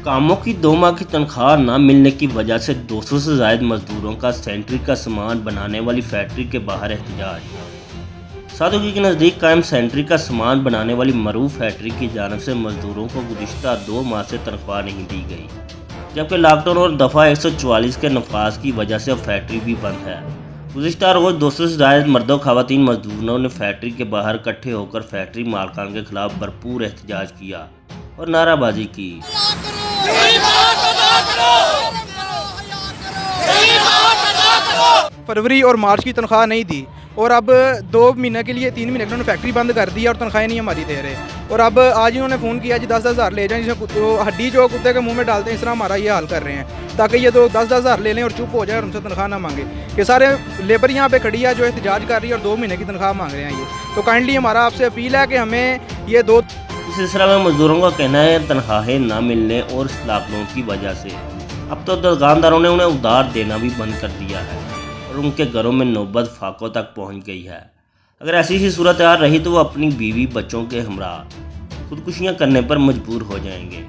कामों की 2 माह की तनख्वाह न मिलने की वजह से 200 से ज़ायद मजदूरों का सैनिटरी का सामान बनाने वाली फैक्ट्री के बाहर एहतजाज। सादुकी के नज़दीक कायम सैनिटरी का सामान बनाने वाली मरूफ फैक्ट्री की जानिब से मजदूरों को गुज़िश्ता 2 माह से तनख्वाह नहीं दी गई, जबकि लॉकडाउन और दफ़ा 144 के नफाज की वजह से अब फैक्ट्री भी बंद है। गुज़िश्ता रोज़ 200 से ज़ायद मर्दों ख़वातीन मजदूरों ने फैक्ट्री के बाहर इकट्ठे होकर फैक्ट्री मालकान के खिलाफ भरपूर एहतजाज किया और नाराबाजी की। फरवरी और मार्च की तनख्वाह नहीं दी और अब 2 महीने के लिए 3 महीने उन्होंने फैक्ट्री बंद कर दी और तनख्वाहें नहीं हमारी दे रहे। और अब आज इन्होंने फ़ोन किया जी 10-10 हज़ार ले जाएं, जिसमें हड्डी जो कुत्ते के मुंह में डालते हैं, इस तरह हमारा ये हाल कर रहे हैं ताकि ये तो 10-10 हज़ार ले लें और चुप हो जाए और उनसे तनख्वाह ना मांगे। ये सारे लेबर यहाँ पे खड़ी है जो एहतजाज कर रही है और 2 महीने की तनख्वाह मांग रहे हैं ये। तो काइंडली हमारा आपसे अपील है कि हमें ये इस सिलसिले में मजदूरों का कहना है तनख्वाहें न मिलने और लॉकडाउन की वजह से अब तो दुकानदारों ने उन्हें उधार देना भी बंद कर दिया है और उनके घरों में नौबत फाकों तक पहुंच गई है। अगर ऐसी ही सूरत रही तो वो अपनी बीवी बच्चों के हमरा खुदकुशियां करने पर मजबूर हो जाएंगे।